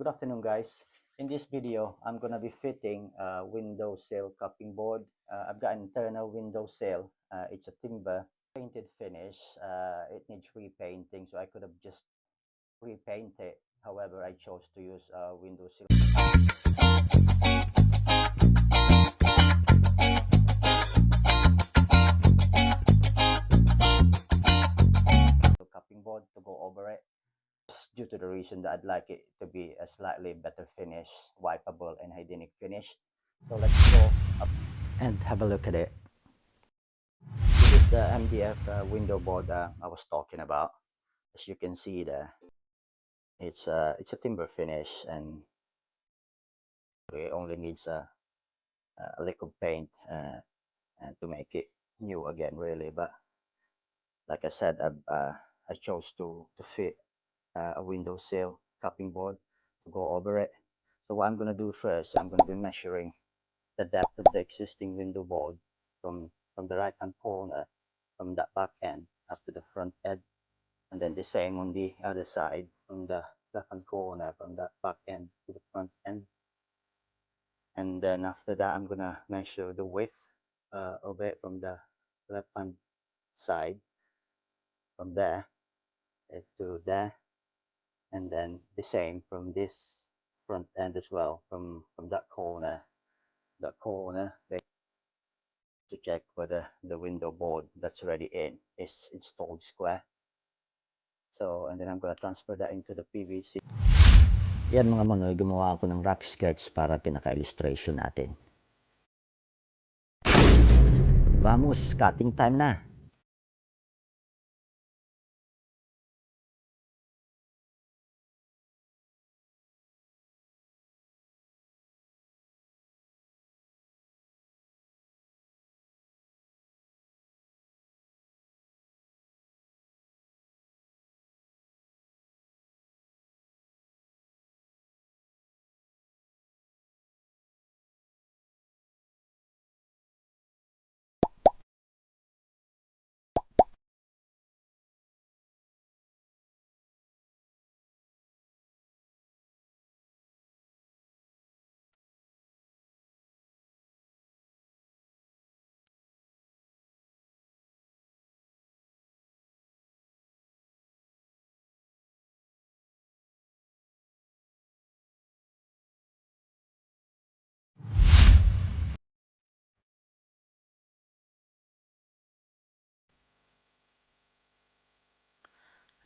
Good afternoon, guys. In this video, I'm going to be fitting a windowsill cupping board. I've got an internal windowsill. It's a timber painted finish. It needs repainting, so I could have just repainted it. However, I chose to use a windowsill cupping board to go over it, due to the reason that I'd like it to be a slightly better finish, wipeable and hygienic finish. So let's go up and have a look at it. This is the MDF window board I was talking about. As you can see there, it's a timber finish, and it only needs a liquid paint and to make it new again, really. But like I said, I chose to fit a windowsill cupping board to go over it. So what I'm going to do first, I'm going to be measuring the depth of the existing window board from the right hand corner, from that back end up to the front edge, and then the same on the other side, from the left hand corner, from that back end to the front end. And then after that, I'm gonna measure the width of it from the left hand side, from there to there, and then the same from this front end as well, from that corner to check whether the window board that's already in is installed square. So, and then I'm gonna transfer that into the PVC. Yan mga manoy, gumawa ako ng rack sketch para pinaka-illustration natin. Vamos, cutting time na!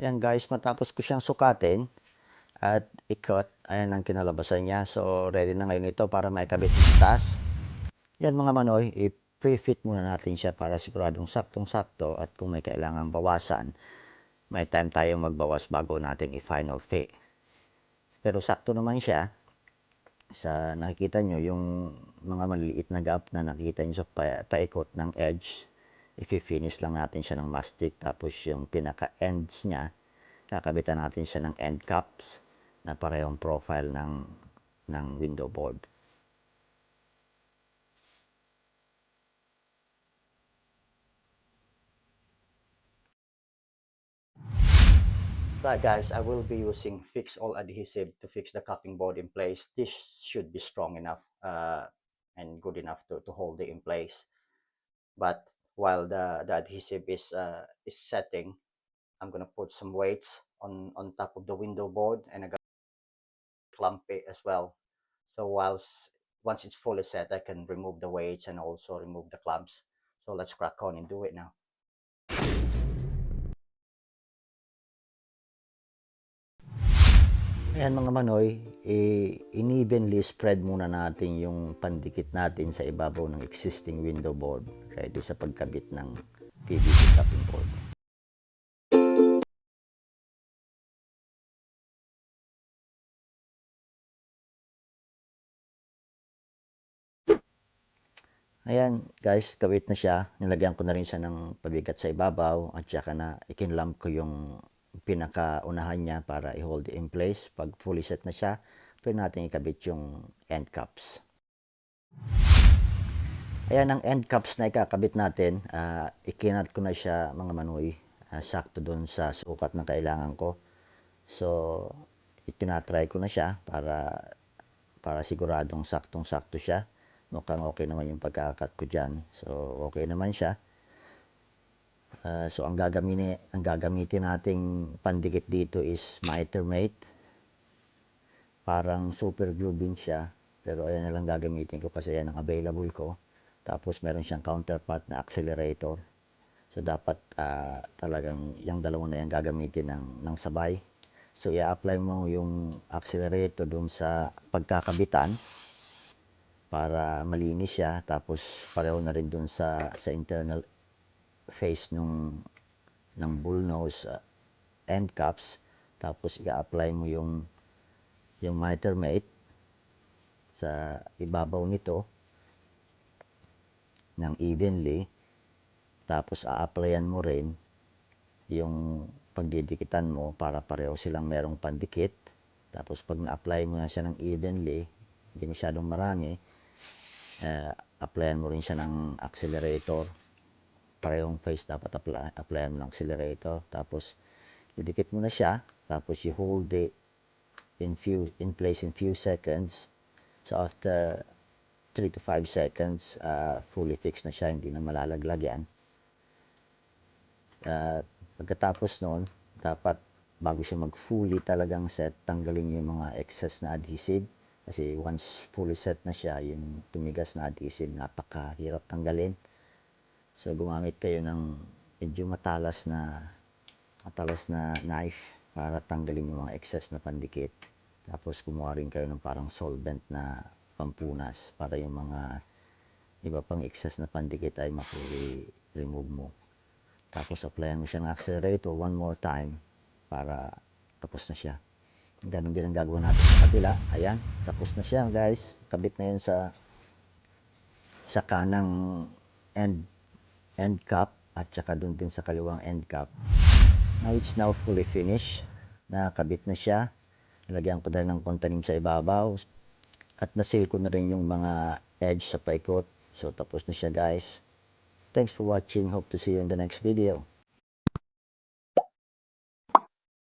Ayan guys, matapos ko siyang sukatin at ikot, ayan ang kinalabasan niya. So, ready na ngayon ito para maikabit sa taas. Yan mga manoy, i-pre-fit muna natin siya para siguradong saktong-sakto, at kung may kailangang bawasan, may time tayong magbawas bago natin i-final fit. Pero sakto naman siya. Sa nakikita nyo, yung mga maliliit na gap na nakikita nyo sa paikot ng edge, i-finish lang natin siya ng mastic. Tapos yung pinaka-ends niya, kakabitan natin siya ng end caps na parehong profile ng window board. Right guys, I will be using Fix All adhesive to fix the cupping board in place. This should be strong enough and good enough to hold it in place. But while the adhesive is setting, I'm gonna put some weights on top of the window board, and I got clamp it as well. So once it's fully set, I can remove the weights and also remove the clamps. So let's crack on and do it now. Ayan mga manoy, in-evenly spread muna natin yung pandikit natin sa ibabaw ng existing window board, ready sa pagkabit ng PVC cupping board. Ayan guys, kawit na siya. Nilagyan ko na rin siya ng pabigat sa ibabaw, at saka na ikinlamp ko yung pinakaunahan niya para i-hold in place. Pag fully set na siya, pwede natin ikabit yung end caps. Ayan ang end caps na ikakabit natin. Ikinat ko na siya mga manoy, sakto doon sa sukat na kailangan ko. So, itinatry ko na siya para siguradong saktong-sakto siya. Mukhang okay naman yung pagkakat ko dyan. So, okay naman siya. So, ang gagamitin nating pandikit dito is miter mate. Parang super glue din siya. Pero ayan na lang gagamitin ko kasi yan ang available ko. Tapos, meron siyang counterpart na accelerator. So, dapat talagang yung dalawa na yan gagamitin ng sabay. So, i-apply mo yung accelerator dun sa pagkakabitan para malinis siya. Tapos, pareho na rin dun sa internal face ng bullnose end caps. Tapos, i-apply mo yung miter mate sa ibabaw nito ng evenly. Tapos, a-applyan mo rin yung pagdidikitan mo para pareho silang merong pandikit. Tapos pag na-apply mo na siya ng evenly, hindi masyadong marami, applyan mo rin siya ng accelerator. Parehong face dapat applyan mo ng accelerator. Tapos didikit mo na siya, tapos you hold it in place in few seconds. So after 3 to 5 seconds, fully fixed na siya, hindi na malalaglag yan. Pagkatapos noon, dapat bago siya mag-fully talagang set, tanggalin yung mga excess na adhesive. Kasi once fully set na siya, yung tumigas na adhesive, napakahirap tanggalin. So, gumamit kayo ng medyo matalas na knife para tanggalin yung mga excess na pandikit. Tapos, gumawa rin kayo ng parang solvent na pampunas para yung mga iba pang excess na pandikit ay remove mo. Tapos, applyan mo siya ng accelerator one more time para tapos na siya. Ganun din ang gagawin natin sa kabila. Ayan, tapos na siya guys. Kabit na yun sa kanang end cap at saka dun din sa kaliwang end cap. Now, it's now fully finished. Nakabit na siya. Nilagyan ko na ng kontanim sa ibabaw. At nasil ko na rin yung mga edge sa paikot. So, tapos na siya guys. Thanks for watching. Hope to see you in the next video.